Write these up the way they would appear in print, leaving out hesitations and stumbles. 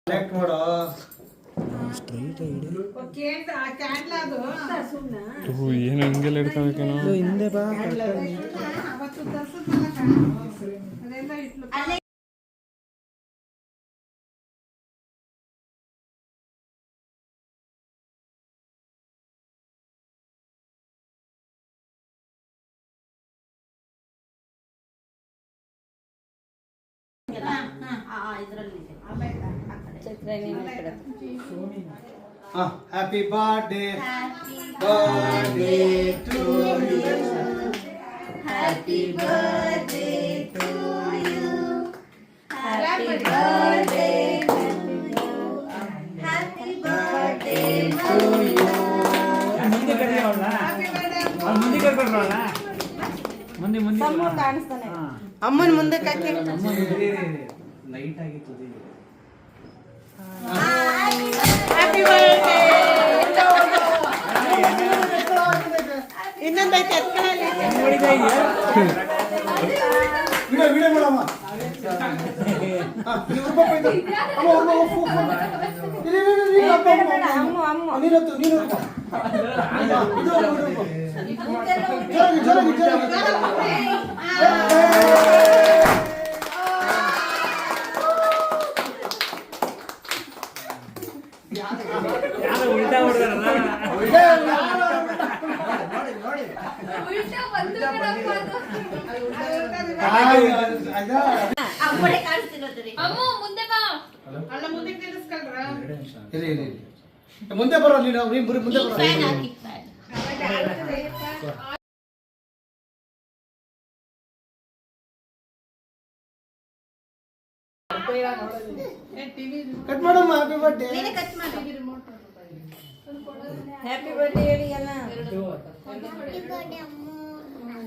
connect ಮಾಡು ಏನು ಹಂಗೆಲ್ಲ ಹಿಡ್ಕೋಬೇಕೇನೋ ಹಿಂದೆ ಬಾ happy birthday birthday to you happy birthday to you happy birthday happy birthday to you ಮುಂದೆ ಕರೆಯೋಣ ಮುಂದೆ ಕರ್ಕೊಂಡ್ರಲ್ಲ ಮುಂದೆ ಮುಂದೆ ಕಾಣಿಸ್ತಾನೆ ಅಮ್ಮನ ಮುಂದೆ ಕಕ್ಕೆ ಲೈಟ್ ಆಗಿತ್ತು ಹ್ಯಾಪಿ ಬರ್ಡೇ ಇನ್ನೊಂದೈತೆ ವಿಡಿಯೋ ವಿಡಿಯೋ ಮಾಡಮ್ಮ ನೀನತ್ತು ನೀನು ಜೋರಾಗಿ ಯಾರು ಉಲ್ಟಾ ಹೊಡೆದಾರಲ್ಲ ಮುಂದೆ ಬರೋ ನೀನು ಮುಂದೆ ಬರೋ ಕಟ್ ಮಾಡಮ್ಮ ಹ್ಯಾಪಿ ಬರ್ಡೇ ಹ್ಯಾಪಿ ಬರ್ಡೇ ಹೇಳಿ ಅಲ್ಲ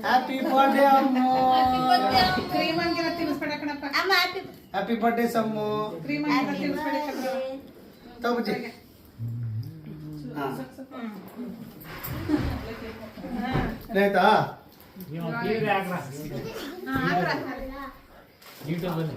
ಹ್ಯಾಪಿ ಬರ್ಡೇ ಅಮ್ಮ ಕ್ರೀಮ್ ಅಂಗಿರ ತಿನ್ನಿಸ್ಬೇಡ ಕಣಪ್ಪ ಅಮ್ಮ happy happy birthday Sammu cream ಅಂಗಿರ ತಿನ್ನಿಸ್ಬೇಡ ಕಣಪ್ಪ ತಗೋಬಜ್ಜಿ ಆಯ್ತಾ ಟಿವಿ ಹಾಕ್ರ ಯೂಟ್ಯೂಬ್ ಅಲ್ಲಿ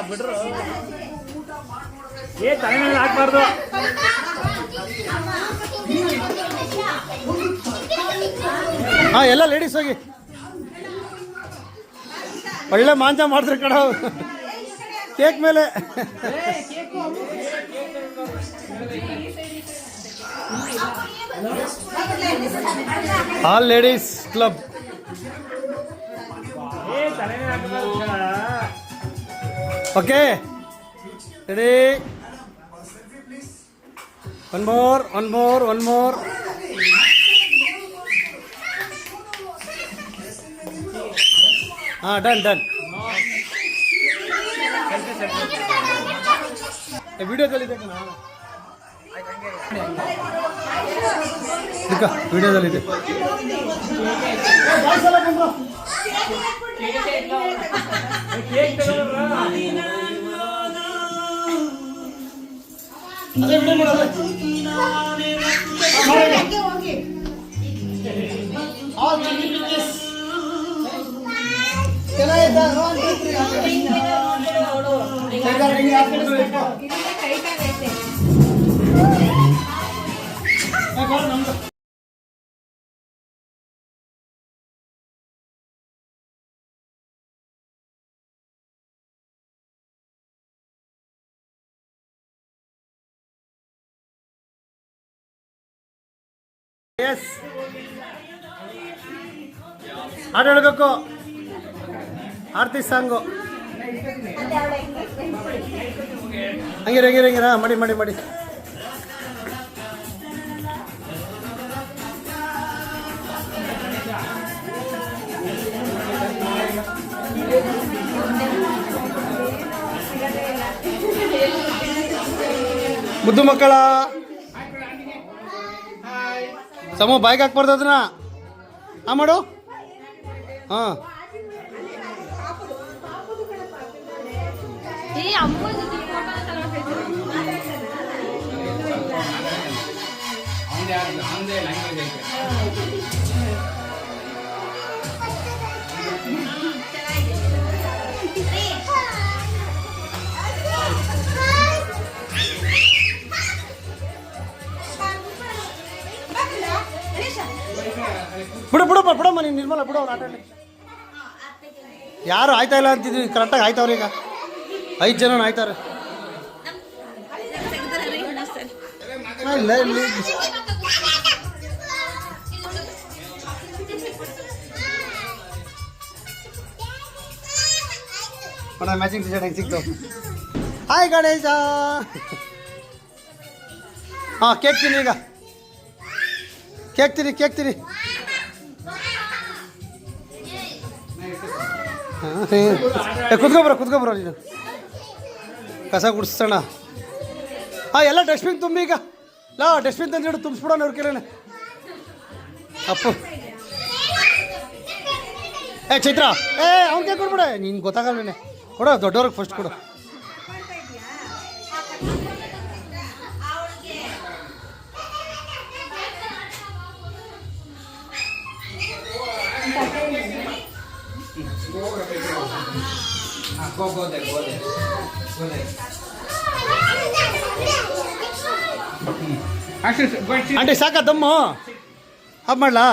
ಬಿಡ್ರು ತಲೆ ಮೇಲೆ ಹಾಕ್ಬಾರ್ದು ಹಾ ಎಲ್ಲ ಲೇಡೀಸ್ ಹೋಗಿ ಒಳ್ಳೆ ಮಾಂಸ ಮಾಡಿದ್ರಿ ಕಣ ಕೇಕ್ ಮೇಲೆ all ladies club okay ready one more done ವಿಡಿಯೋದಲ್ಲಿ ವಿಡಿಯೋದಲ್ಲಿದೆ ಎಸ್ ಹಾಡು ಹೇಳಬೇಕು ಆರ್ತಿ ಸಾಂಗು ಮತ್ತೆ ಅವಳ ಹಂಗಿರ ಮಾಡಿ ಮುದ್ದು ಮಕ್ಕಳ ಸಮ ಬಾಯ್ಗೆ ಹಾಕ್ಬಾರ್ದು ಅದನ್ನ ಮಾಡು ಹಾಂ ಬಿಡಮ್ಮ ನೀನು ನಿರ್ಮಲ ಬಿಡು ಅವ್ರು ಆಟ ಆಡಿ ಯಾರು ಆಯ್ತಾ ಇಲ್ಲ ಅಂತಿದ್ವಿ ಕರೆಕ್ಟಾಗಿ ಆಯ್ತವ್ರಿ ಈಗ 5 ಜನ ಆಯ್ತಾರೆ ಇಲ್ಲ ಇಲ್ಲಿ ಮ್ಯಾಚಿಂಗ್ ಟಿ ಶರ್ಟ್ ಹೆಂಗೆ ಸಿಕ್ತು ಹಾಯ್ ಗಣೇಶ ಹಾಂ ಕೇಕ್ ತಿನ್ನಿ ಈಗ ಕೇಕ್ ತಿನ್ನಿ ಕುತ್ಕೊಬ್ರ ನೀನು ಕಸ ಗುಡಿಸೋಣ ಹಾಂ ಎಲ್ಲ ಡಸ್ಟ್ಬಿನ್ ತುಂಬಿ ಈಗ ಡಸ್ಟ್ಬಿನ್ ತಂದಿಡು ತುಂಬಿಸ್ಬಿಡೋಣ ಅವ್ರ ಕೇಳೋಣ ಅಪ್ಪು ಚೈತ್ರ ಅವ್ನಿಗೆ ಕೊಡ್ಬಿಡ ನೀನು ಗೊತ್ತಾಗಲ್ವೇನೆ ಕೊಡು ದೊಡ್ಡವ್ರಿಗೆ ಫಸ್ಟ್ ಕೊಡು ಆಂಟಿ ಸಾಕ ದಮ್ಮು ಹಬ್ ಮಾಡ್ಲಾ